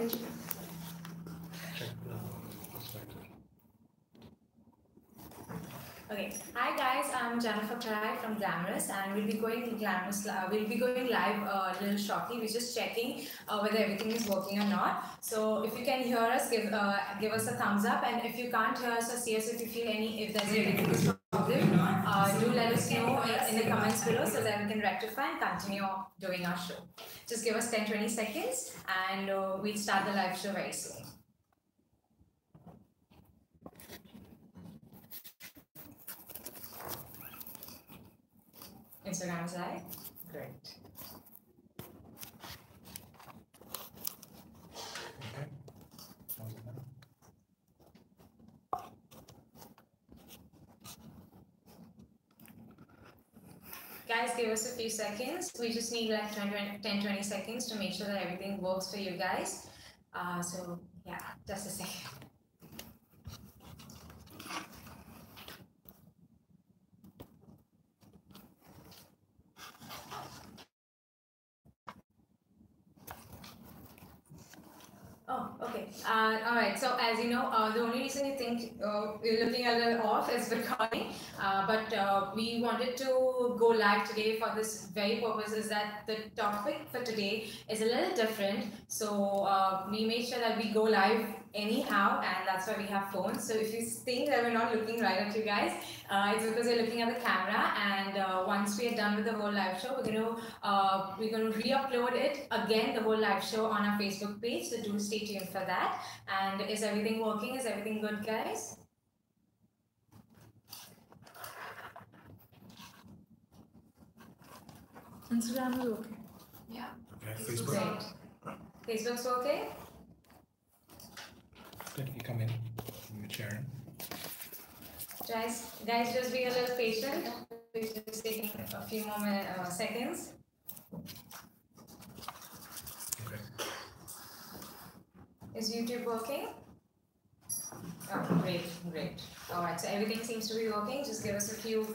Okay, hi guys, I'm Jennifer from Glamrs, and we'll be going Glamrs. We'll be going live a little shortly. We're just checking whether everything is working or not. So if you can hear us, give us a thumbs up, and if you can't hear us or see us, if you feel if there's any problem, do let us know in the comments below so that we can rectify and continue doing our show. Just give us 10-20 seconds, and we'll start the live show very soon. Instagram is live? Great. Okay. Guys, give us a few seconds. We just need like 10-20 seconds to make sure that everything works for you guys. So yeah, just a second. Oh, okay. All right. So as you know, the only reason you think we're looking a little off is recording, but we wanted to go live today for this very purpose. Is that the topic for today is a little different. So we made sure that we go live anyhow, and that's why we have phones. So if you think that we're not looking right at you guys, it's because we're looking at the camera. And once we are done with the whole live show, we're going to re-upload it again, the whole live show on our Facebook page. So do stay tuned for that. And is everything working? Is everything good, guys? Instagram is okay. Yeah. Okay, Facebook. Great. Facebook's okay? Good, you come in. You're sharing. Guys, just be a little patient. We're just taking a few more seconds. Okay. Is YouTube working? Oh, great. All right, so everything seems to be working. Just give us a few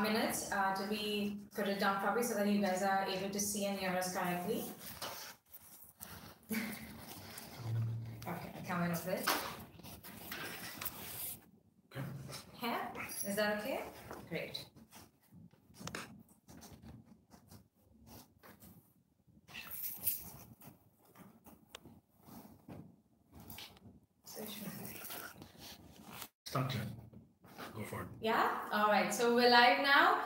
minutes till we put it down properly so that you guys are able to see and hear us correctly. Okay, I'll come in with it. Okay. Here? Is that okay? Great. Start, Jen. Go for it. Yeah? Alright, so we're live now.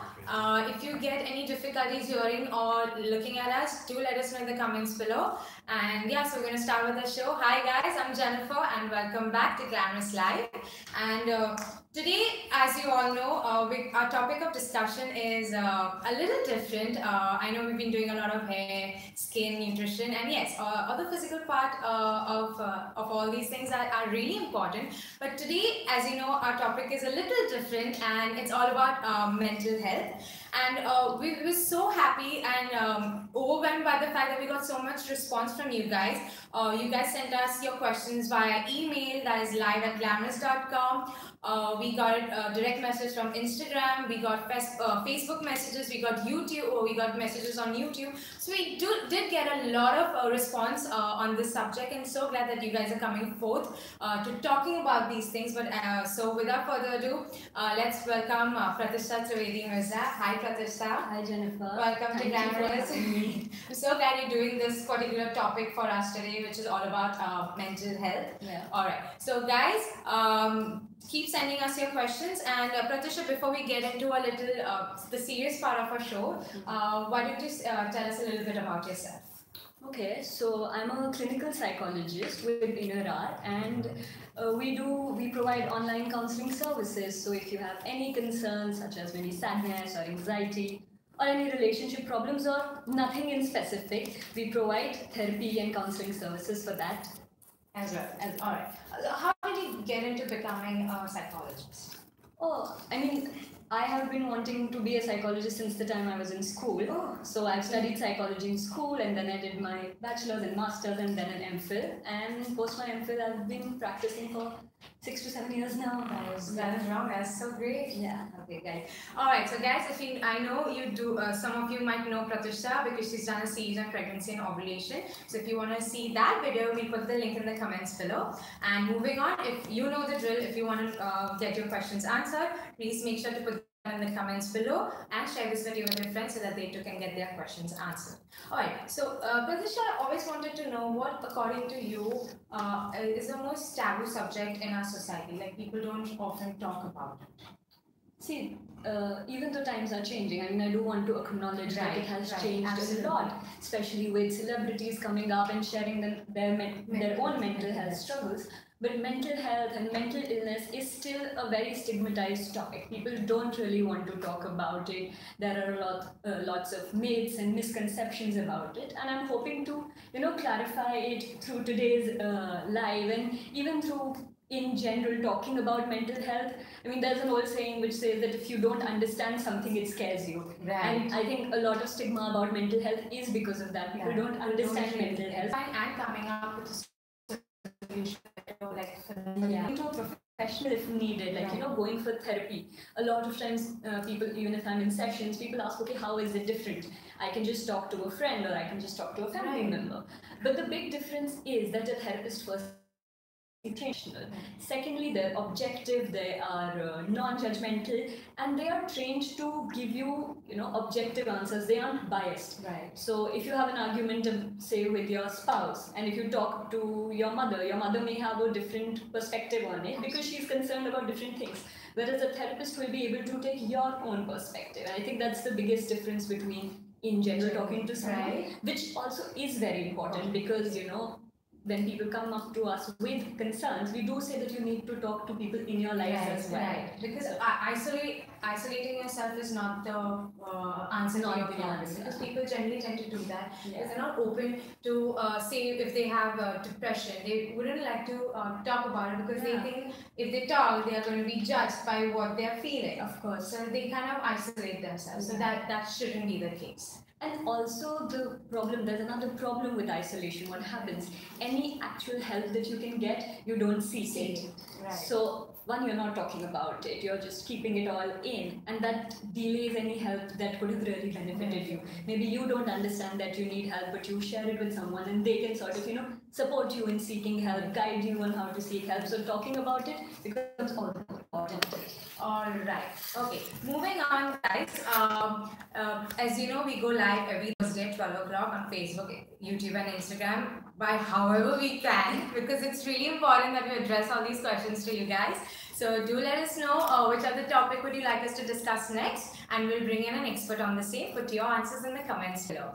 If you get any difficulties hearing or looking at us, do let us know in the comments below. And yeah, so we're going to start with the show. Hi guys, I'm Jennifer and welcome back to Glamrs Live. And today, as you all know, our topic of discussion is a little different. I know we've been doing a lot of hair, skin, nutrition, and yes, other physical part of all these things are really important. But today, as you know, our topic is a little different and it's all about mental health. And we were so happy and overwhelmed by the fact that we got so much response from you guys. You guys sent us your questions via email, that is live@glamrs.com. We got a direct message from Instagram, we got Facebook messages, we got YouTube, we got messages on YouTube. So we did get a lot of response on this subject, and so glad that you guys are coming forth to talking about these things. But so without further ado, let's welcome Pratishtha Trivedi Mirza. Hi Pratishtha. Hi Jennifer. Welcome to Glamrs. I'm so glad you're doing this particular topic for us today, which is all about mental health. Yeah. All right. So guys, keep sending us your questions. And Pratishtha, before we get into a little the serious part of our show, why don't you tell us a little bit about yourself? Okay, so I'm a clinical psychologist with Inner Art, and we provide online counseling services. So if you have any concerns such as maybe sadness or anxiety or any relationship problems or nothing in specific, we provide therapy and counseling services for that. As well. All right. How did you get into becoming a psychologist? Oh, I mean, I have been wanting to be a psychologist since the time I was in school. Oh. So I've studied psychology in school, and then I did my bachelor's and master's, and then an MPhil. And post my MPhil, I've been practicing for 6 to 7 years now. That is wrong. That's so great. Yeah. Okay, guys. All right. So, guys, I know you do. Some of you might know Pratisha because she's done a series on pregnancy and ovulation. So, if you want to see that video, we'll put the link in the comments below. And moving on, if you know the drill, if you want to get your questions answered, please make sure to put in the comments below and share this video with your friends so that they too can get their questions answered. Alright, so Pratisha, I always wanted to know what, according to you, is the most taboo subject in our society. Like, people don't often talk about it. See, even though times are changing, I mean, I do want to acknowledge that it has changed a lot, especially with celebrities coming up and sharing their own mental health struggles. But mental health and mental illness is still a very stigmatized topic. People don't really want to talk about it. There are lots of myths and misconceptions about it, and I'm hoping to, clarify it through today's live, and even through, in general, talking about mental health. I mean, there's an old saying which says that if you don't understand something, it scares you. Right. And I think a lot of stigma about mental health is because of that. People don't understand mental health. And coming up with a solution, like, into a professional if needed, like, going for therapy. A lot of times, people, even if I'm in sessions, people ask, okay, how is it different? I can just talk to a friend, or I can just talk to a family member. But the big difference is that a therapist first, intentional. Secondly, they're objective, they are non-judgmental, and they are trained to give you, objective answers. They aren't biased. Right. So if you have an argument, say, with your spouse, and if you talk to your mother may have a different perspective on it because she's concerned about different things. Whereas a therapist will be able to take your own perspective. And I think that's the biggest difference between, in general, talking to someone, which also is very important because, when people come up to us with concerns, we do say that you need to talk to people in your life as well. Right. Because isolating yourself is not the answer to your problem. Because people generally tend to do that. Because they're not open to say if they have depression. They wouldn't like to talk about it because they think if they talk, they are going to be judged by what they are feeling. Of course. So they kind of isolate themselves. So that shouldn't be the case. And also there's another problem with isolation. What happens? Any actual help that you can get, you don't seek it. Right. So, one, you're not talking about it, you're just keeping it all in, and that delays any help that could have really benefited you. Maybe you don't understand that you need help, but you share it with someone and they can sort of, support you in seeking help, guide you on how to seek help. So talking about it becomes all important. Alright, okay, moving on, guys. As you know, we go live every Thursday at 12 o'clock on Facebook, YouTube and Instagram by however we can, because it's really important that we address all these questions to you guys. So do let us know which other topic would you like us to discuss next, and we'll bring in an expert on the same. Put your answers in the comments below.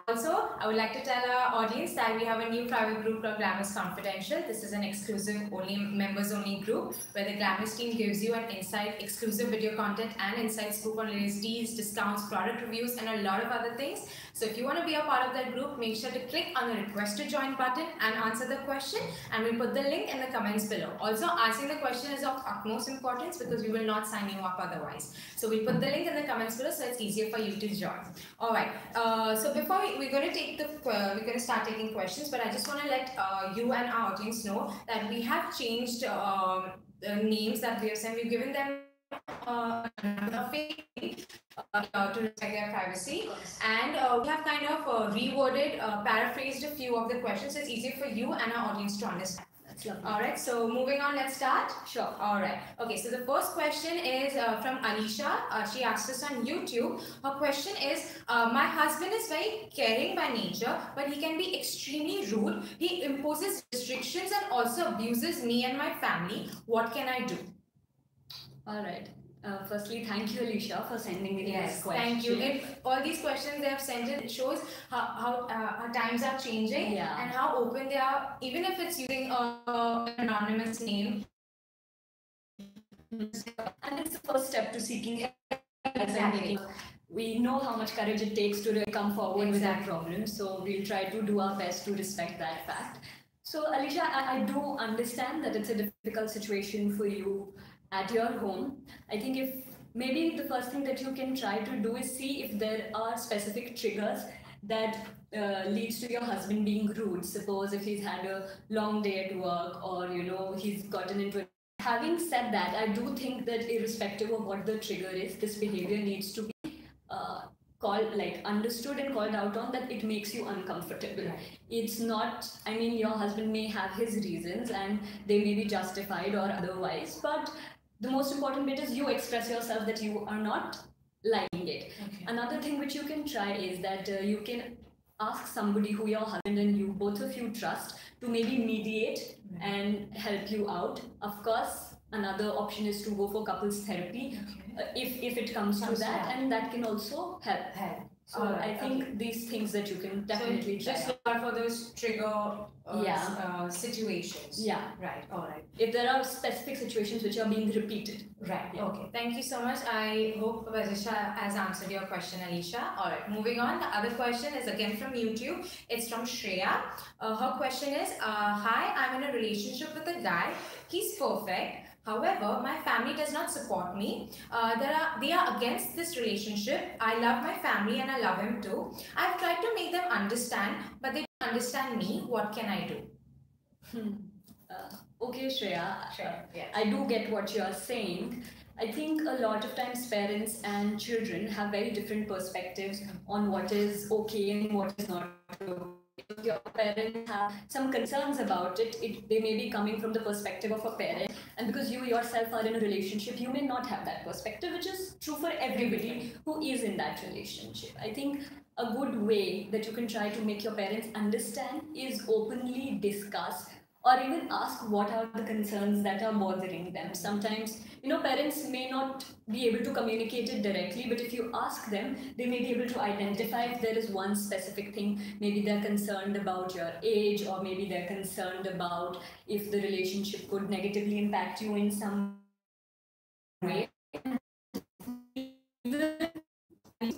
Also, I would like to tell our audience that we have a new private group called Glamrs Confidential. This is an exclusive members only group where the Glamrs team gives you an insight, exclusive video content and inside scoop on latest deals, discounts, product reviews and a lot of other things. So if you want to be a part of that group, make sure to click on the request to join button and answer the question, and we'll put the link in the comments below. Also, answering the question is of utmost importance because we will not sign you up otherwise. So we'll put the link in the comments below so it's easier for you to join. Alright, so before we're going to start taking questions, but I just want to let you and our audience know that we have changed the names that we have sent. We've given them to respect their privacy, and we have kind of reworded, paraphrased a few of the questions so it's easier for you and our audience to understand. Alright, so moving on, let's start. Sure. Alright, okay, so the first question is from Alisha. She asked us on YouTube. Her question is, my husband is very caring by nature, but he can be extremely rude. He imposes restrictions and also abuses me and my family. What can I do? Alright. Firstly, thank you, Alicia, for sending me this question. Thank you. All these questions they have sent in, it shows how times are changing and how open they are, even if it's using an anonymous name. And it's the first step to seeking help. Exactly. We know how much courage it takes to come forward with that problem, so we'll try to do our best to respect that fact. So, Alicia, I do understand that it's a difficult situation for you at your home. I think if maybe the first thing that you can try to do is see if there are specific triggers that leads to your husband being rude. Suppose if he's had a long day at work, or he's gotten into it. Having said that, I do think that irrespective of what the trigger is, this behavior needs to be understood and called out on, that it makes you uncomfortable. Right. It's not, I mean, your husband may have his reasons and they may be justified or otherwise, but the most important bit is you express yourself that you are not liking it. Okay. Another thing which you can try is that you can ask somebody who your husband and you, both of you, trust to maybe mediate and help you out. Of course, another option is to go for couples therapy. Okay. If it comes to that, and that can also help. So Alright, I think these things that you can definitely so try. just look out for those trigger situations. Yeah. Right. All right. If there are specific situations which are being repeated. Right. Yeah. Okay. Thank you so much. I hope Vajisha has answered your question, Alicia. All right. Moving on. The other question is again from YouTube. It's from Shreya. Her question is, hi, I'm in a relationship with a guy. He's perfect. However, my family does not support me. They are against this relationship. I love my family and I love him too. I've tried to make them understand, but they don't understand me. What can I do? Okay, Shreya. Yes. I do get what you are saying. I think a lot of times parents and children have very different perspectives on what is okay and what is not okay. If your parents have some concerns about it, they may be coming from the perspective of a parent, and because you yourself are in a relationship, you may not have that perspective, which is true for everybody who is in that relationship. I think a good way that you can try to make your parents understand is openly discuss, or even ask what are the concerns that are bothering them. Sometimes, parents may not be able to communicate it directly, but if you ask them, they may be able to identify if there is one specific thing. Maybe they're concerned about your age, or maybe they're concerned about if the relationship could negatively impact you in some way. Even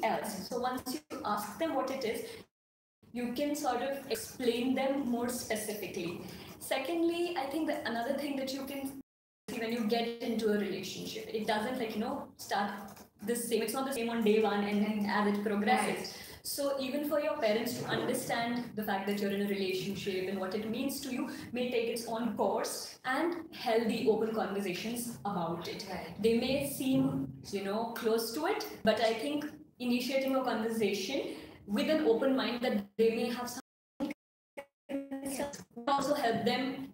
else. So once you ask them what it is, you can sort of explain them more specifically. Secondly, I think that another thing that you can see when you get into a relationship, it doesn't start the same. It's not the same on day one and as it progresses. Right. So even for your parents to understand the fact that you're in a relationship and what it means to you may take its own course, and healthy open conversations about it. Right. They may seem, close to it, but I think initiating a conversation with an open mind that they may have some also help them,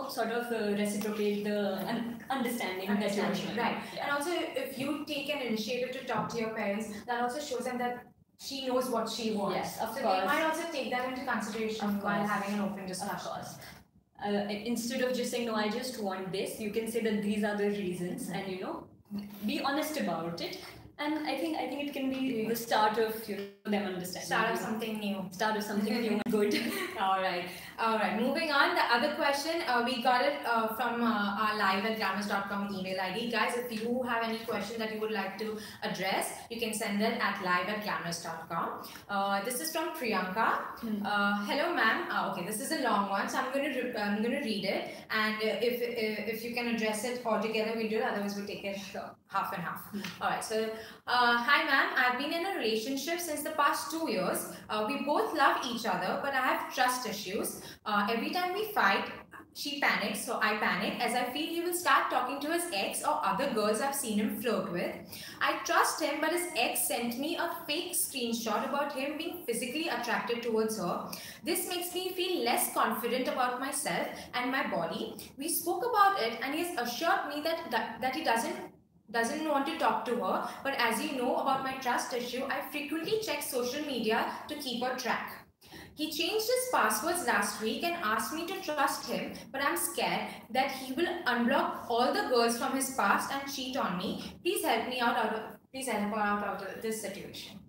sort of reciprocate the understanding that you're showing. Right. Yeah. And also, if you take an initiative to talk to your parents, that also shows them that she knows what she wants. Yes, of so course. They might also take that into consideration while having an open discussion. Of course. Instead of just saying, no, I just want this, you can say that these are the reasons, and be honest about it. And I think it can be the start of them understanding. Start of something new. Start of something new. Good. All right. Moving on. The other question, we got it from our live@glamrs.com email ID. Guys, if you have any question that you would like to address, you can send it at live@glamrs.com. This is from Priyanka. Hello, ma'am. Okay, this is a long one, so I'm going to read it, and if you can address it all together, we'll do it. Otherwise, we'll take it half and half. All right. So, hi, ma'am. I've been in a relationship since the past 2 years. We both love each other, but I have trust issues. Every time we fight, she panics, so I panic, as I feel he will start talking to his ex or other girls I've seen him flirt with. I trust him, but his ex sent me a fake screenshot about him being physically attracted towards her. This makes me feel less confident about myself and my body. We spoke about it, and he has assured me that he doesn't want to talk to her, but as you know about my trust issue, I frequently check social media to keep a track. He changed his passwords last week and asked me to trust him, but I'm scared that he will unblock all the girls from his past and cheat on me. Please help me out of this situation.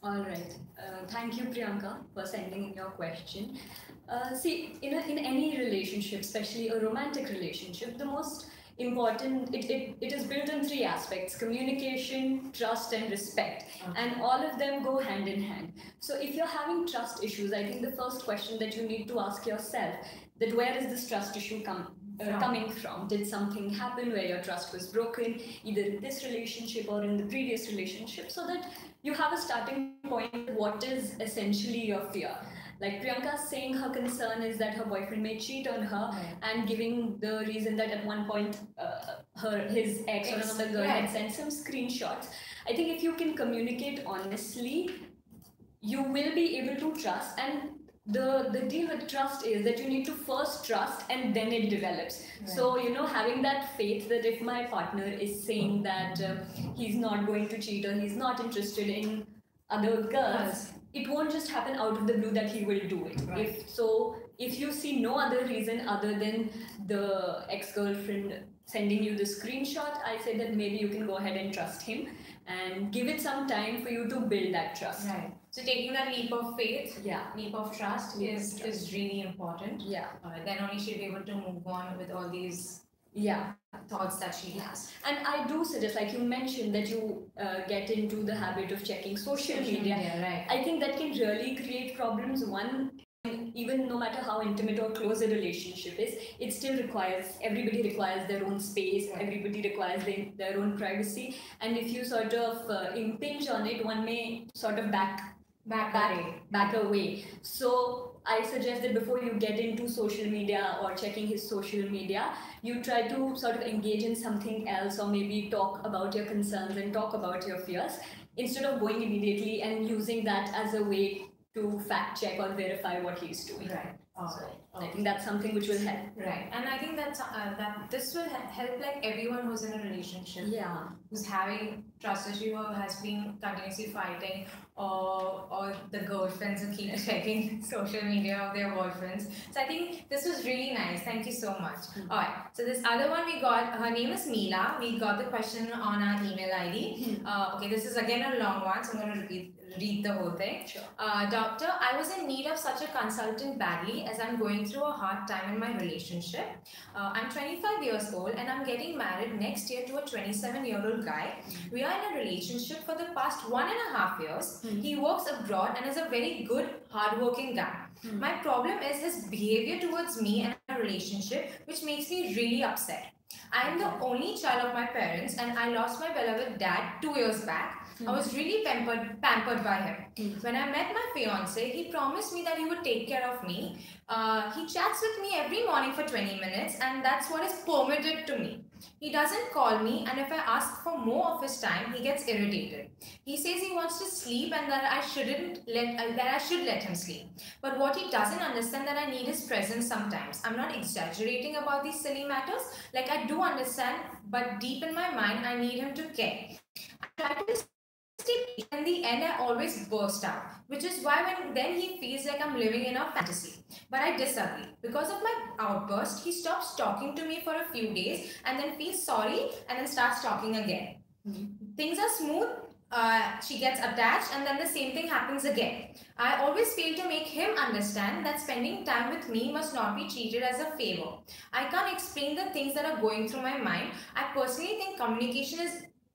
All right. Thank you, Priyanka, for sending in your question. See, in any relationship, especially a romantic relationship, the most important, it is built on 3 aspects: communication, trust, and respect. Okay. And all of them go hand in hand. So if you're having trust issues, I think the first question that you need to ask yourself, that where is this trust issue coming from? Did something happen where your trust was broken, either in this relationship or in the previous relationship, so that you have a starting point. What is essentially your fear? Like Priyanka's saying, her concern is that her boyfriend may cheat on her, and giving the reason that at one point his ex or another girl had sent some screenshots. I think if you can communicate honestly, you will be able to trust. And the deal with trust is that you need to first trust and then it develops. So, having that faith that if my partner is saying that he's not going to cheat or he's not interested in other girls, it won't just happen out of the blue that he will do it. If you see no other reason other than the ex-girlfriend sending you the screenshot, I say that maybe you can go ahead and trust him and give it some time for you to build that trust. Right. So taking that leap of faith, leap of trust is really important. Yeah. Then only she'll be able to move on with all these thoughts that she has. And I do suggest, like you mentioned, that you get into the habit of checking social media. Right. I think that can really create problems. One, even no matter how intimate or close a relationship is, it still everybody requires their own space, everybody requires their own privacy, and if you sort of impinge on it, one may sort of back away. So I suggest that before you get into social media or checking his social media, you try to sort of engage in something else, or maybe talk about your concerns and talk about your fears, instead of going immediately and using that as a way to fact check or verify what he's doing. Right. I think that's something which will help. Right. And I think that this will help like everyone who's in a relationship. Who's having trust issue or has been continuously fighting, or the girlfriends who keep checking social media of their boyfriends. So I think this was really nice. Thank you so much. Alright. So this other one we got, her name is Meela. We got the question on our email ID. Okay, this is again a long one, so I'm going to read the whole thing. Sure. Doctor, I was in need of such a consultant badly as I'm going through a hard time in my relationship. I'm 25 years old and I'm getting married next year to a 27-year-old guy. We are in a relationship for the past 1.5 years. He works abroad and is a very good, hardworking guy. My problem is his behavior towards me and our relationship, which makes me really upset. I am the only child of my parents and I lost my beloved dad 2 years back. I was really pampered by him. When I met my fiance, he promised me that he would take care of me. He chats with me every morning for 20 minutes and that's what is permitted to me. He doesn't call me, and if I ask for more of his time, he gets irritated. He says he wants to sleep and that I should let him sleep. But what he doesn't understand that I need his presence sometimes. I'm not exaggerating about these silly matters. Like I do understand, but deep in my mind, I need him to care. I try to stay, in the end I always burst out, which is why then he feels like I'm living in a fantasy. But I disagree. Because of my outburst, he stops talking to me for a few days and then feels sorry and then starts talking again. Things are smooth, she gets attached and then the same thing happens again. I always fail to make him understand that spending time with me must not be treated as a favor. I can't explain the things that are going through my mind. I personally think communication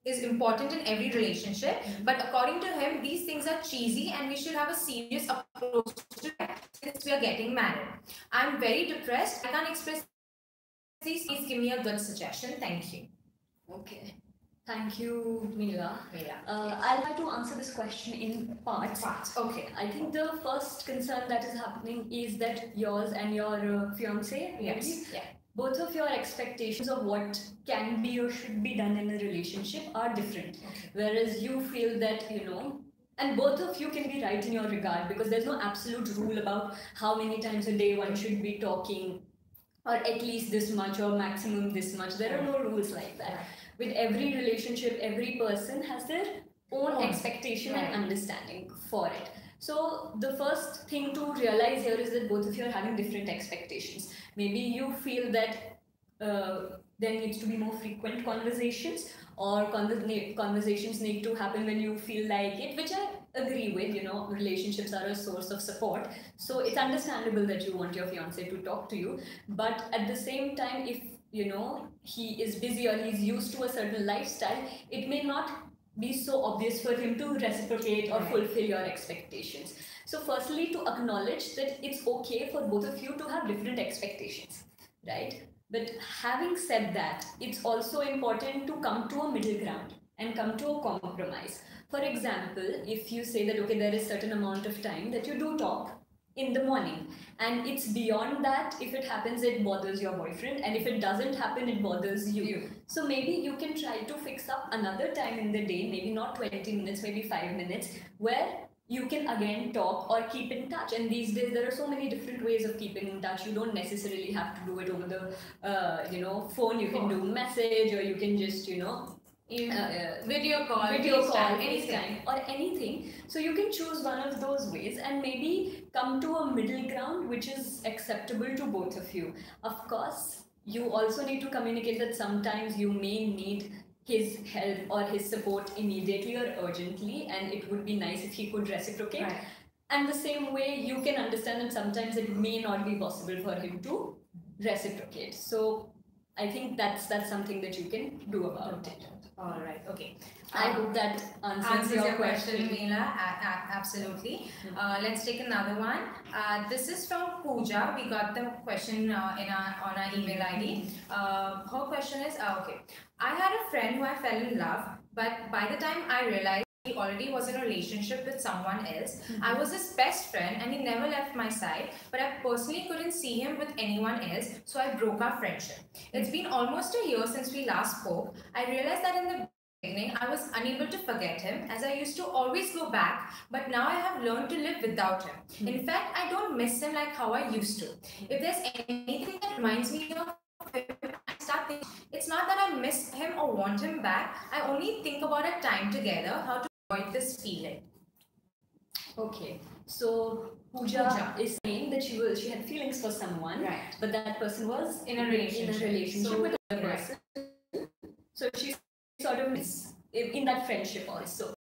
is important in every relationship, but according to him, these things are cheesy and we should have a serious approach to it since we are getting married. I'm very depressed. I can't express these. Please give me a good suggestion. Thank you. Okay. Thank you, Meela. I'll try to answer this question in parts. Okay. I think the first concern that is happening is that yours and your fiance, both of your expectations of what can be or should be done in a relationship are different. Whereas you feel that, and both of you can be right in your regard, because there's no absolute rule about how many times a day one should be talking, or at least this much or maximum this much. There are no rules like that. With every relationship, every person has their own expectation and understanding for it. So the first thing to realize here is that both of you are having different expectations. Maybe you feel that there needs to be more frequent conversations, or conversations need to happen when you feel like it, which I agree with. Relationships are a source of support. So it's understandable that you want your fiance to talk to you. But at the same time, if he is busy or he's used to a certain lifestyle, it may not be so obvious for him to reciprocate or fulfill your expectations. So firstly, to acknowledge that it's okay for both of you to have different expectations, right? But having said that, it's also important to come to a middle ground and come to a compromise. For example, if you say that, okay, there is certain amount of time that you do talk in the morning, and it's beyond that, if it happens, it bothers your boyfriend, and if it doesn't happen, it bothers you. So maybe you can try to fix up another time in the day, maybe not 20 minutes, maybe 5 minutes, where you can again talk or keep in touch. And these days there are so many different ways of keeping in touch. You don't necessarily have to do it over the phone. You can do message, or you can just video call, FaceTime, or anything. So you can choose one of those ways and maybe come to a middle ground which is acceptable to both of you. Of course, you also need to communicate that sometimes you may need his help or his support immediately or urgently, and it would be nice if he could reciprocate. Right. And the same way, you can understand that sometimes it may not be possible for him to reciprocate. So I think that's something that you can do about it. All right. Okay. I hope that answers your question, Meela. Absolutely. Let's take another one. This is from Pooja. We got the question on our email ID. Her question is, okay. I had a friend who I fell in love, but by the time I realized he already was in a relationship with someone else, I was his best friend and he never left my side, but I personally couldn't see him with anyone else, so I broke our friendship. It's been almost a year since we last spoke. I realized that in the beginning, I was unable to forget him, as I used to always go back, but now I have learned to live without him. In fact, I don't miss him like how I used to. If there's anything that reminds me of him, I start thinking, it's not that I miss him or want him back, I only think about our time together, how to avoid this feeling. Okay, so Pooja is saying that she had feelings for someone, right, but that person was in a relationship, so with another person. So she sort of is in that friendship also.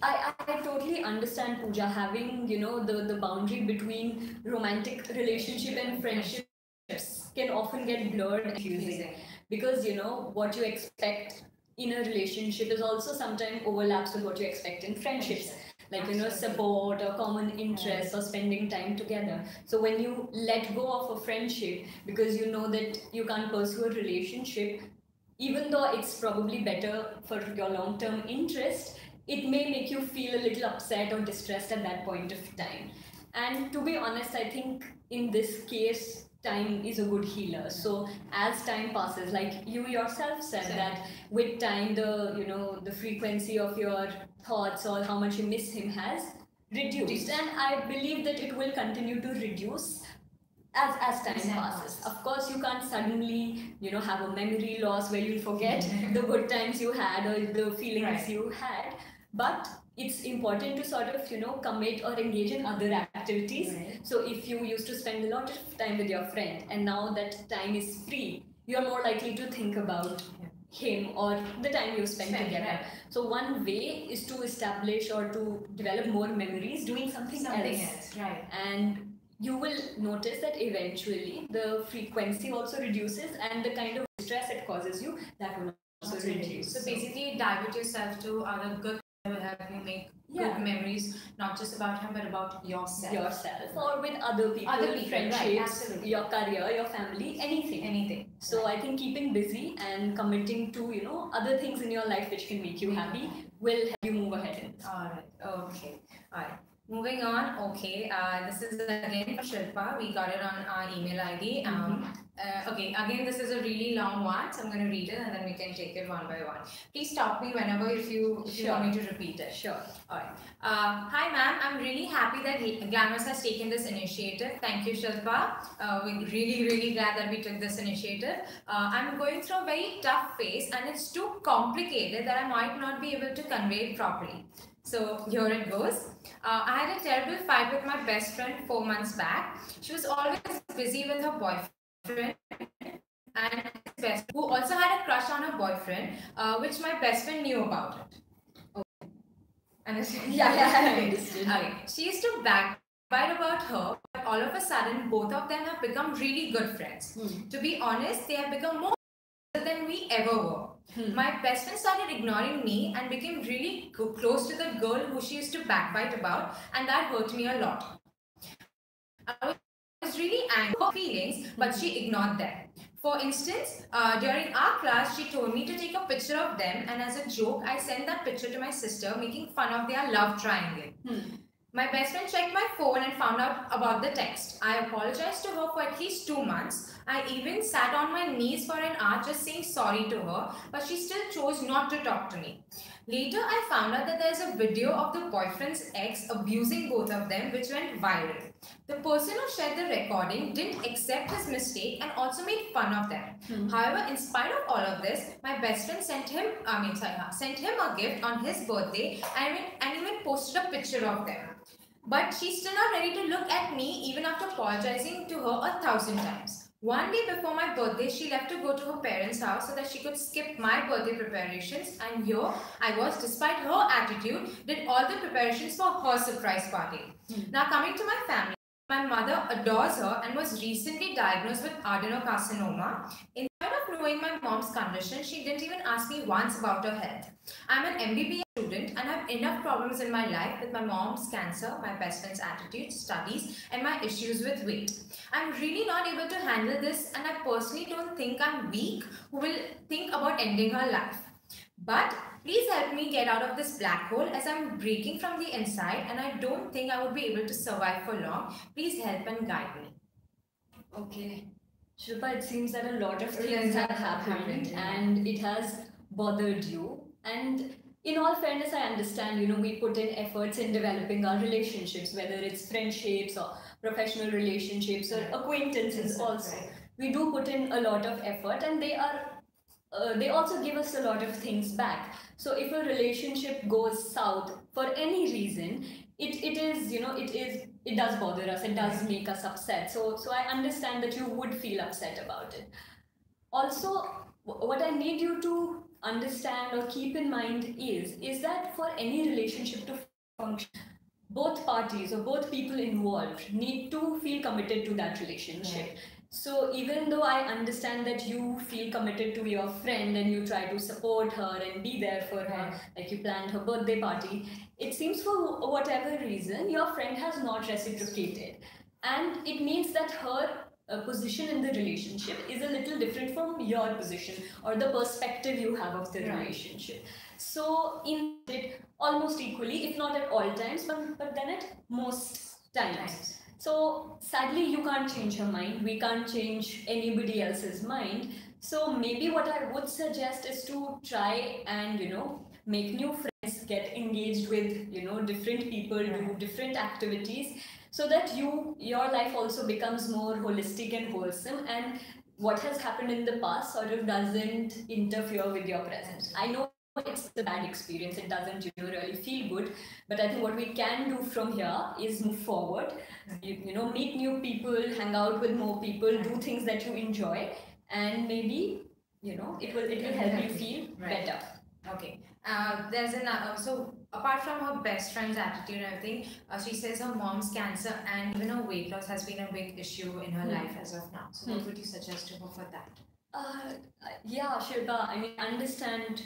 I totally understand Pooja having, the boundary between romantic relationship and friendships can often get blurred and confusing, because what you expect in a relationship is also sometimes overlaps with what you expect in friendships, like support or common interests or spending time together. So when you let go of a friendship because you know that you can't pursue a relationship, even though it's probably better for your long-term interest, it may make you feel a little upset or distressed at that point of time. And to be honest, I think in this case, time is a good healer. So as time passes, like you yourself said, that with time, the frequency of your thoughts or how much you miss him has reduced, and I believe that it will continue to reduce as time passes. Of course, you can't suddenly, have a memory loss where you forget the good times you had or the feelings you had, but it's important to sort of, commit or engage in other activities. So if you used to spend a lot of time with your friend and now that time is free, you're more likely to think about him or the time you spent together. So one way is to establish or to develop more memories doing something else. And you will notice that eventually the frequency also reduces and the kind of stress it causes you, that will also reduce. So basically divert yourself to other good that will help you make good memories, not just about him but about yourself. Or with other people, friendships, your career, your family, anything. So I think keeping busy and committing to other things in your life which can make you happy will help you move ahead in this. Alright. Moving on, okay, this is again from Shilpa. We got it on our email ID. Okay, again, this is a really long one, so I'm going to read it and then we can take it one by one. Please stop me whenever if you want me to repeat it. Sure. Alright. Hi, ma'am. I'm really happy that Glamrs has taken this initiative. Thank you, Shilpa. We're really glad that we took this initiative. I'm going through a very tough phase and it's too complicated that I might not be able to convey it properly. So here it goes. I had a terrible fight with my best friend 4 months back. She was always busy with her boyfriend and his best, who also had a crush on her boyfriend, which my best friend knew about it. Okay. Understand? Okay. She used to backbite about her, but all of a sudden, both of them have become really good friends. To be honest, they have become more than we ever were. My best friend started ignoring me and became really close to the girl who she used to backbite about, and that hurt me a lot. I was was really angry at her feelings, but she ignored them. For instance, during our class, she told me to take a picture of them, and as a joke, I sent that picture to my sister, making fun of their love triangle. My best friend checked my phone and found out about the text. I apologized to her for at least 2 months. I even sat on my knees for an hour just saying sorry to her, but she still chose not to talk to me. Later, I found out that there's a video of the boyfriend's ex abusing both of them, which went viral. The person who shared the recording didn't accept his mistake and also made fun of them. However, in spite of all of this, my best friend sent him a gift on his birthday and even posted a picture of them. But she's still not ready to look at me even after apologizing to her 1,000 times. One day before my birthday, she left to go to her parents' house so that she could skip my birthday preparations, and here I was, despite her attitude, did all the preparations for her surprise party. Now coming to my family, my mother adores her and was recently diagnosed with adenocarcinoma. Instead of knowing my mom's condition, she didn't even ask me once about her health. I'm an MBBS student and have enough problems in my life with my mom's cancer, my best friend's attitude, studies, and my issues with weight. I'm really not able to handle this, and I personally don't think I'm weak who will think about ending her life. But please help me get out of this black hole as I'm breaking from the inside and I don't think I would be able to survive for long. Please help and guide me. Okay. Shilpa, it seems that a lot of things have happened and it has bothered you. And in all fairness, I understand, we put in efforts in developing our relationships, whether it's friendships or professional relationships or acquaintances also. We do put in a lot of effort, and they also give us a lot of things back. So if a relationship goes south for any reason, it does bother us, it does make us upset. So I understand that you would feel upset about it. Also, what I need you to understand or keep in mind is that for any relationship to function, both parties or both people involved need to feel committed to that relationship. Right. So even though I understand that you feel committed to your friend and you try to support her and be there for her, like you planned her birthday party, it seems for whatever reason your friend has not reciprocated. And it means that her position in the relationship is a little different from your position or the perspective you have of the relationship. So in it almost equally, if not at all times, but then at most times. So sadly, you can't change her mind. We can't change anybody else's mind. So maybe what I would suggest is to try and, make new friends, get engaged with, different people, do different activities, so that your life also becomes more holistic and wholesome, and what has happened in the past sort of doesn't interfere with your present. I know it's a bad experience, it doesn't really feel good, but I think what we can do from here is move forward, meet new people, hang out with more people, do things that you enjoy, and maybe it will help you feel better. Okay. There's so apart from her best friend's attitude and everything, she says her mom's cancer and even her weight loss has been a big issue in her life as of now. So what would you suggest to her for that? Yeah, Shilpa, I mean, understand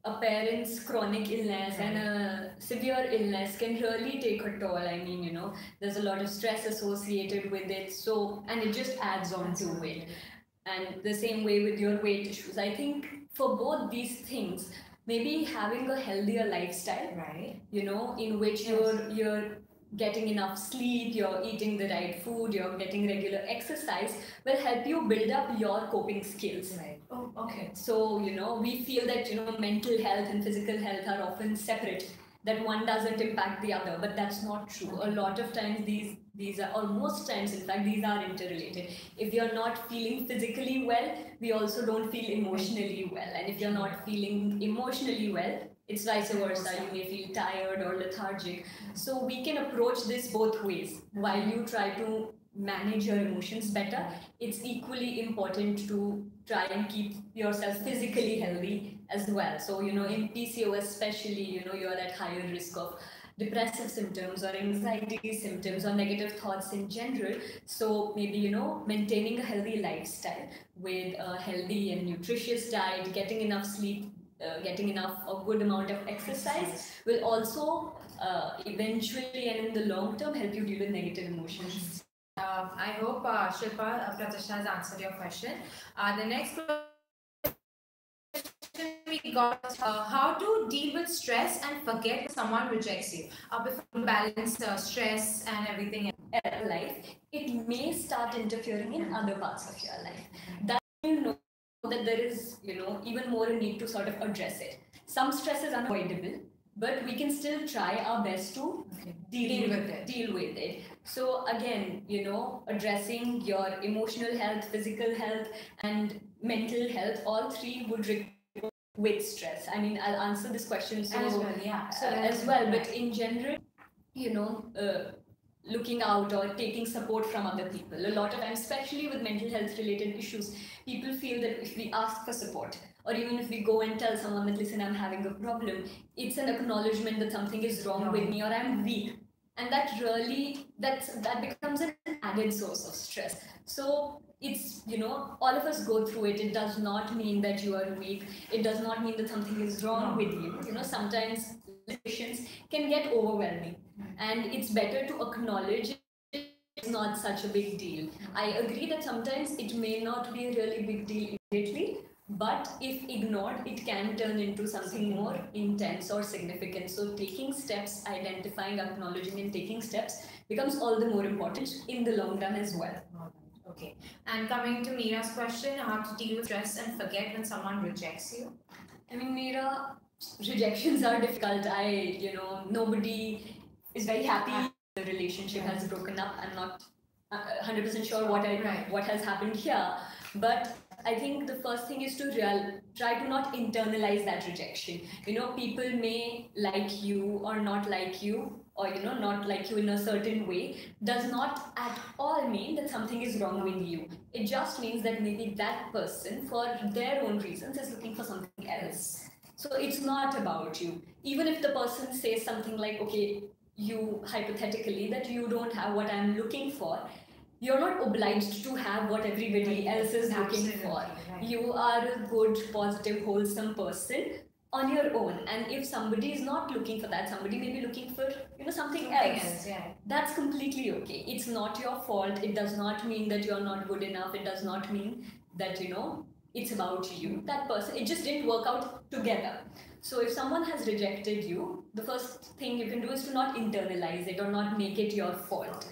a parent's chronic illness and a severe illness can really take a toll. I mean, there's a lot of stress associated with it, and it just adds on to it. And the same way with your weight issues. I think for both these things, maybe having a healthier lifestyle, in which you're getting enough sleep, you're eating the right food, you're getting regular exercise, will help you build up your coping skills. Right. Oh, okay. So, we feel that, mental health and physical health are often separate, that one doesn't impact the other, but that's not true. A lot of times these are, or most times in fact, these are interrelated. If you're not feeling physically well, we also don't feel emotionally well. And if you're not feeling emotionally well, it's vice versa. You may feel tired or lethargic. So we can approach this both ways. While you try to manage your emotions better, it's equally important to try and keep yourself physically healthy as well. So, in PCOS especially, you're at higher risk of depressive symptoms or anxiety symptoms or negative thoughts in general. So maybe, maintaining a healthy lifestyle with a healthy and nutritious diet, getting enough sleep, getting a good amount of exercise will also eventually and in the long term help you deal with negative emotions. I hope Shilpa Pratisha has answered your question. The next question we got was how to deal with stress and forget when someone rejects you. Before balance stress and everything life, it may start interfering in other parts of your life. That you know that there is, even more a need to sort of address it. Some stress is unavoidable, but we can still try our best to deal with it. So again, addressing your emotional health, physical health, and mental health, all three would require with stress. I mean, I'll answer this question as well, but in general, you know. Looking out or taking support from other people. A lot of times, especially with mental health related issues, people feel that if we ask for support, or even if we go and tell someone that, listen, I'm having a problem, it's an acknowledgement that something is wrong with me or I'm weak. And that becomes an added source of stress. So it's, all of us go through it. It does not mean that you are weak. It does not mean that something is wrong with you. Sometimes situations can get overwhelming, and it's better to acknowledge it's not such a big deal. I agree that sometimes it may not be a really big deal immediately, but if ignored, it can turn into something more intense or significant. So taking steps, identifying, acknowledging, and taking steps becomes all the more important in the long run as well. Okay. And coming to Meera's question, how to deal with stress and forget when someone rejects you? I mean, Meera, rejections are difficult. Nobody is very happy the relationship has broken up. I'm not 100% sure what has happened here, but I think the first thing is to try to not internalize that rejection. People may like you or not like you, or not like you in a certain way, does not at all mean that something is wrong with you. It just means that maybe that person, for their own reasons, is looking for something else. So it's not about you. Even if the person says something like, okay, you hypothetically that you don't have what I'm looking for, you're not obliged to have what everybody else is looking for. Right. You are a good, positive, wholesome person on your own. And if somebody is not looking for that, somebody may be looking for something else. That's completely okay. It's not your fault. It does not mean that you're not good enough. It does not mean that it's about you. That person, it just didn't work out together. So if someone has rejected you, the first thing you can do is to not internalize it or not make it your fault.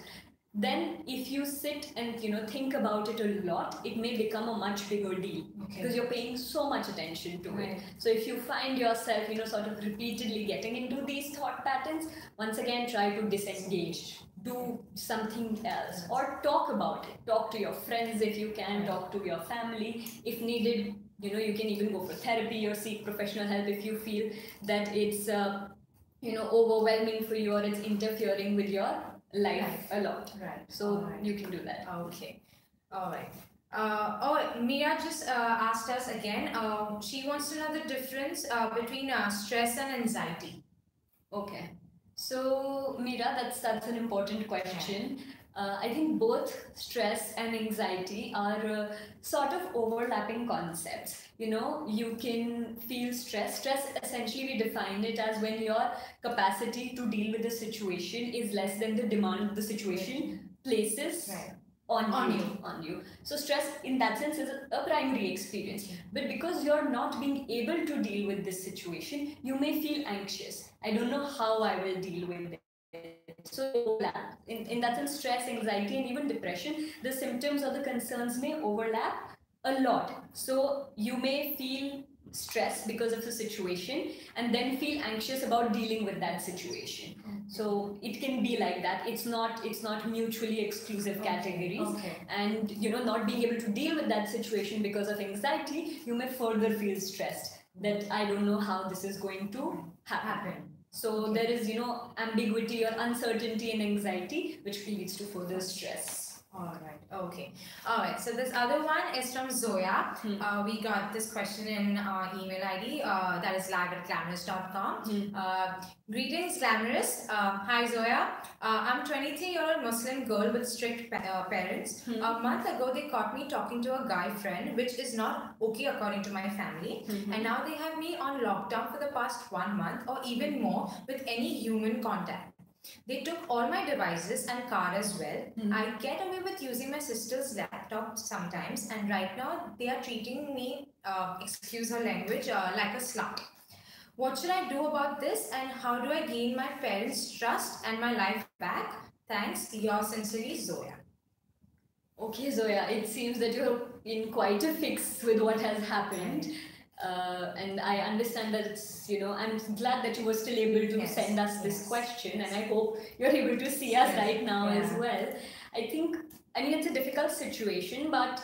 Then if you sit and think about it a lot, it may become a much bigger deal because you're paying so much attention to it. So if you find yourself sort of repeatedly getting into these thought patterns, once again try to disengage, do something else, or talk about it. Talk to your friends if you can, talk to your family if needed. You can even go for therapy or seek professional help if you feel that it's overwhelming for you or it's interfering with your life a lot. Right. So you can do that. Okay. All right. Meera just asked us again. She wants to know the difference between stress and anxiety. Okay. So Meera, that's an important question. I think both stress and anxiety are sort of overlapping concepts. You can feel stress. Stress, essentially, we define it as when your capacity to deal with the situation is less than the demand the situation places on you. So stress, in that sense, is a primary experience. But because you're not being able to deal with this situation, you may feel anxious. I don't know how I will deal with it. So in that sense, stress, anxiety, and even depression, the symptoms or the concerns may overlap a lot. So you may feel stress because of the situation and then feel anxious about dealing with that situation. So it can be like that. It's not mutually exclusive categories. And not being able to deal with that situation because of anxiety, you may further feel stressed that I don't know how this is going to happen. So there is, ambiguity or uncertainty and anxiety, which leads to further stress. All right. Okay. All right. So this other one is from Zoya. We got this question in our email ID. That is live@glamrs.com. Greetings, Glamrs. Hi, Zoya. I'm 23-year-old Muslim girl with strict parents. A month ago, they caught me talking to a guy friend, which is not okay according to my family. And now they have me on lockdown for the past 1 month or even more with any human contact. They took all my devices and car as well. I get away with using my sister's laptop sometimes, and right now they are treating me, excuse her language, like a slut. What should I do about this, and how do I gain my parents' trust and my life back? Thanks, yours sincerely, Zoya. Okay, Zoya, it seems that you're in quite a fix with what has happened. And I understand that I'm glad that you were still able to send us this question, and I hope you're able to see us right now as well. I mean, it's a difficult situation, but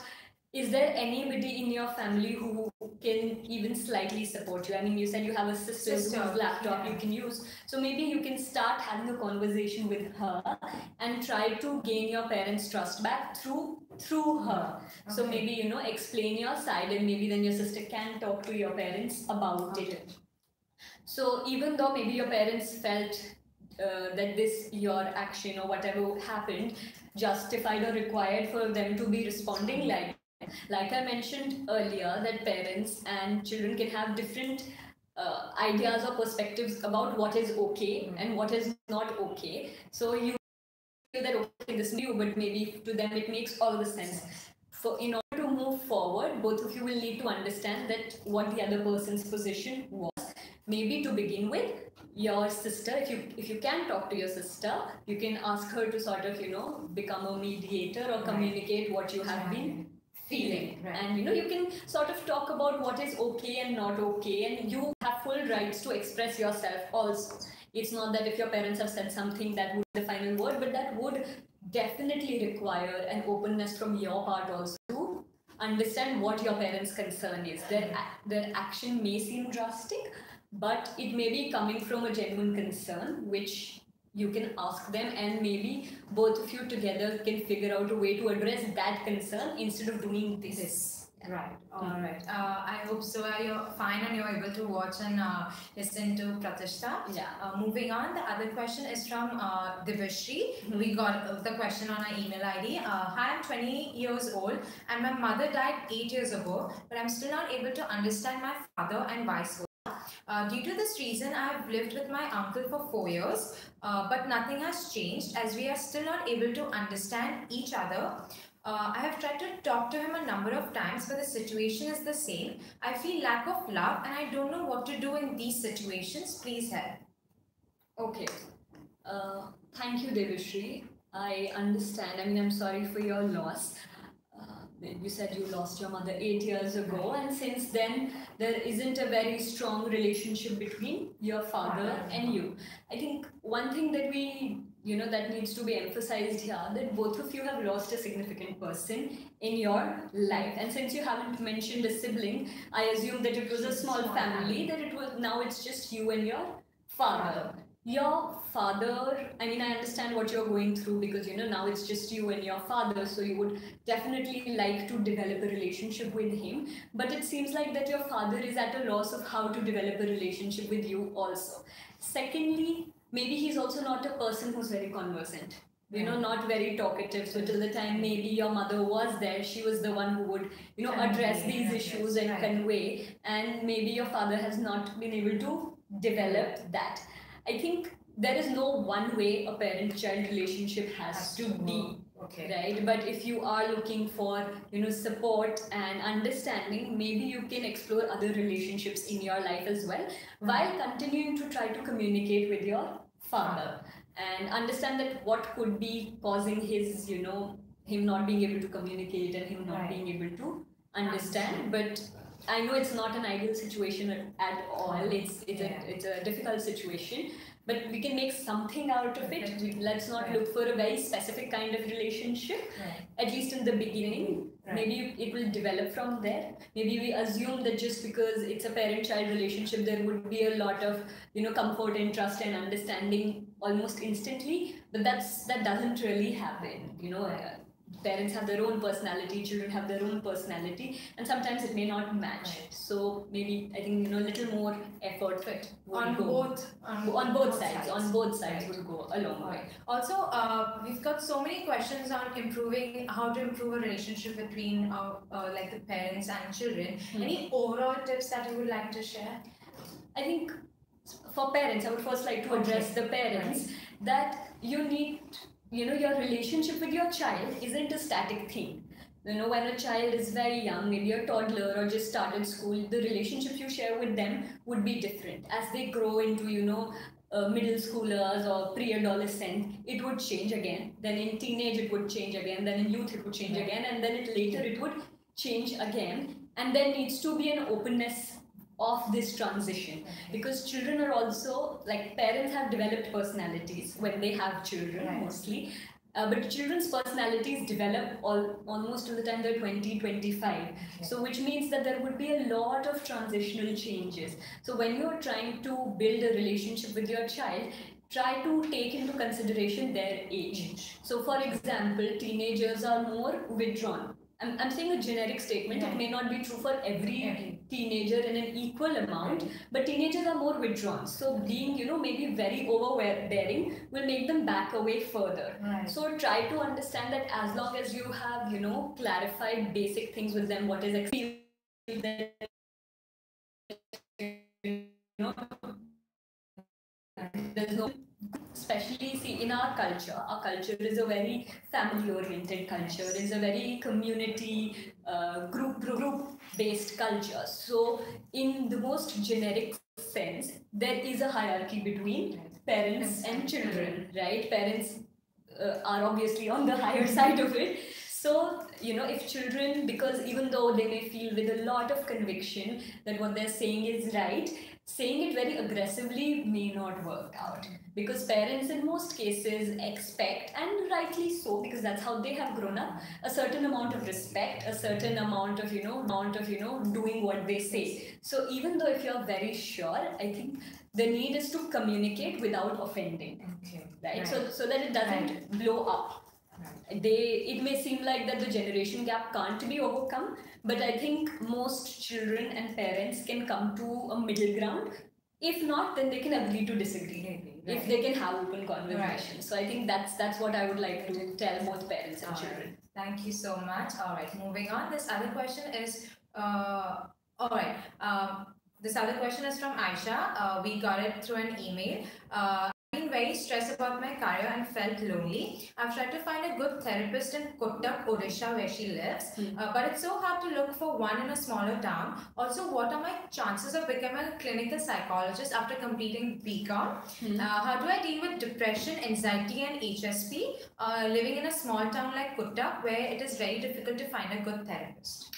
is there anybody in your family who can even slightly support you? I mean, you said you have a sister whose laptop you can use. So maybe you can start having a conversation with her and try to gain your parents' trust back through her. Okay. So maybe, explain your side, and maybe then your sister can talk to your parents about it. So even though maybe your parents felt that your action or whatever happened, justified or required for them to be responding like I mentioned earlier, that parents and children can have different ideas or perspectives about what is okay and what is not okay. So you feel that okay, this is new, but maybe to them it makes all the sense. In order to move forward, both of you will need to understand that what the other person's position was. Maybe to begin with, your sister, if you can talk to your sister, you can ask her to sort of become a mediator or communicate what you have been feeling, and you can sort of talk about what is okay and not okay, and you have full rights to express yourself also. It's not that if your parents have said something that would be the final word, but that would definitely require an openness from your part also to understand what your parents' concern is. Their action may seem drastic, but it may be coming from a genuine concern, which you can ask them, and maybe both of you together can figure out a way to address that concern instead of doing this. Right. All right. I hope so. You're fine and you're able to watch and listen to Pratishta. Yeah. Moving on, the other question is from Divishri. We got the question on our email ID. Hi, I'm 20 years old and my mother died 8 years ago, but I'm still not able to understand my father and vice versa. Due to this reason, I have lived with my uncle for 4 years, but nothing has changed as we are still not able to understand each other. I have tried to talk to him a number of times, but the situation is the same. I feel lack of love and I don't know what to do in these situations. Please help. Okay. Thank you, Devashri. I understand. I mean, I'm sorry for your loss. You said you lost your mother 8 years ago, and since then there isn't a very strong relationship between your father and you. I think one thing that that needs to be emphasized here, that both of you have lost a significant person in your life, and since you haven't mentioned a sibling, I assume that it was a small family, that now it's just you and your father. Your father, I mean, I understand what you're going through, because now it's just you and your father, so you would definitely like to develop a relationship with him, but it seems like that your father is at a loss of how to develop a relationship with you also. Secondly, maybe he's also not a person who's very conversant, not very talkative. So till the time maybe your mother was there, she was the one who would address these issues and convey, and maybe your father has not been able to develop that. I think there is no one way a parent-child relationship has to be, right? But if you are looking for support and understanding, maybe you can explore other relationships in your life as well, while continuing to try to communicate with your father and understand that what could be causing his him not being able to communicate and him not being able to understand. But I know it's not an ideal situation at all. It's a difficult situation, but we can make something out of it. Let's not look for a very specific kind of relationship, at least in the beginning. Maybe it will develop from there. Maybe we assume that just because it's a parent-child relationship, there would be a lot of comfort and trust and understanding almost instantly, but that doesn't really happen. Parents have their own personality, children have their own personality, and sometimes it may not match. So maybe I think a little more effort on both sides would go a long way. Also, we've got so many questions on how to improve a relationship between like the parents and children. Any overall tips that you would like to share? I think for parents, I would first like to address the parents that you need, your relationship with your child isn't a static thing. When a child is very young, maybe a toddler or just started school, the relationship you share with them would be different. As they grow into, middle schoolers or pre-adolescent, it would change again. Then in teenage, it would change again. Then in youth, it would change again. And then later, it would change again. And there needs to be an openness of this transition, because children are also, like, parents have developed personalities when they have children mostly. But children's personalities develop almost till the time they're 20, 25. So which means that there would be a lot of transitional changes. So when you're trying to build a relationship with your child, try to take into consideration their age. So for example, teenagers are more withdrawn. I'm saying a generic statement. It may not be true for every teenager in an equal amount, but teenagers are more withdrawn. So being, maybe very overbearing will make them back away further. So try to understand that as long as you have, clarified basic things with them, what is experience, there's no, especially see in our culture is a very family oriented culture, is a very community group based culture. So in the most generic sense, there is a hierarchy between parents and children, right? Parents are obviously on the higher side of it. So, if children, because even though they may feel with a lot of conviction that what they're saying is right, saying it very aggressively may not work out, because parents in most cases expect, and rightly so, because that's how they have grown up, a certain amount of respect, a certain amount of doing what they say. So even though if you're very sure, I think the need is to communicate without offending, right? So that it doesn't blow up. It may seem like that the generation gap can't be overcome, but I think most children and parents can come to a middle ground. If not, then they can agree to disagree. If they can have open conversation. So I think that's what I would like to tell both parents and children. Thank you so much. All right, moving on. This other question is this other question is from Aisha. We got it through an email. I've been very stressed about my career and felt lonely. I've tried to find a good therapist in Cuttack, Odisha, where she lives, but it's so hard to look for one in a smaller town. Also, what are my chances of becoming a clinical psychologist after completing BCom? How do I deal with depression, anxiety, and HSP living in a small town like Cuttack, where it is very difficult to find a good therapist?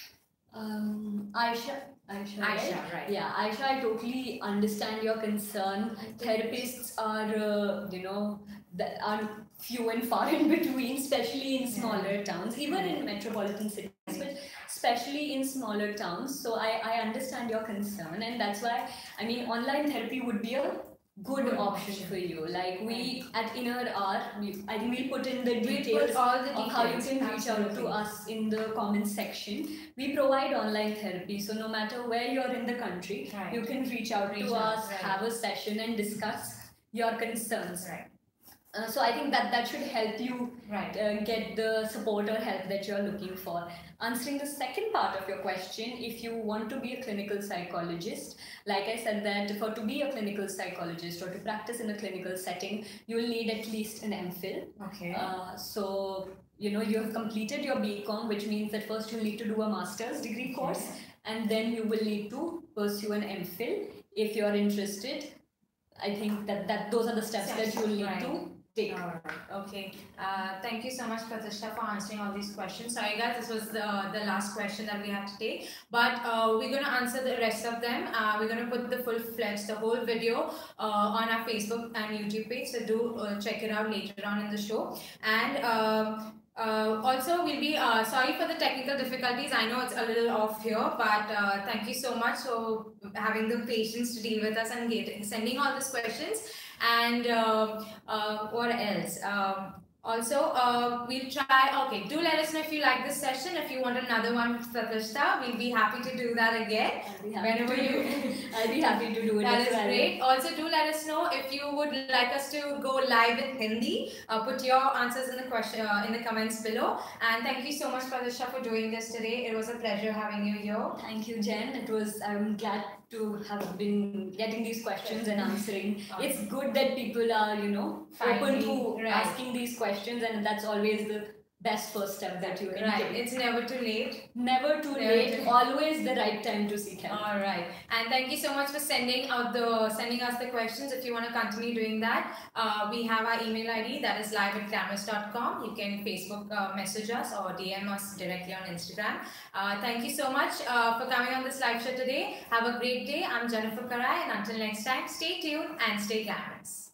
Aisha, right? Yeah, Aisha, I totally understand your concern. Therapists are, are few and far in between, especially in smaller towns, even in metropolitan cities, but especially in smaller towns. So I understand your concern, and that's why, online therapy would be a good option for you. Like we at Inner R, I think we'll put in the details of how you can reach out to us in the comments section. We provide online therapy, so no matter where you're in the country, you can reach out to us, have a session and discuss your concerns. So I think that should help you get the support or help that you're looking for. Answering the second part of your question, if you want to be a clinical psychologist, like I said, that to be a clinical psychologist or to practice in a clinical setting, you will need at least an MPhil. So you have completed your BCom, which means that first you'll need to do a master's degree course, and then you will need to pursue an MPhil if you're interested. I think that those are the steps that you'll need to take. Okay. Thank you so much, Pratishtha, for answering all these questions. Sorry guys, this was the last question that we have to take, but we're going to answer the rest of them. We're going to put the the whole video on our Facebook and YouTube page, so do check it out later on in the show. And also, we'll be sorry for the technical difficulties. I know it's a little off here, but thank you so much for having the patience to deal with us and sending all these questions. And what else? Also, we'll try. Okay, do let us know if you like this session. If you want another one with Pratishtha, we'll be happy to do that again. Whenever you, I'll be happy to do it. That is great. Also, do let us know if you would like us to go live in Hindi. Put your answers in the comments below. And thank you so much, Pratishtha, for doing this today. It was a pleasure having you here. Thank you, Jen. I'm glad to have been getting these questions and answering. It's good that people are, open to asking these questions, and that's always the best first step that you can take. It's never too late. Never too late. Always the right time to seek help. All right. And thank you so much for sending us the questions. If you want to continue doing that, we have our email ID, that is live@glamrs.com. You can Facebook message us or DM us directly on Instagram. Thank you so much for coming on this live show today. Have a great day. I'm Jennifer Karai, and until next time, stay tuned and stay glamorous.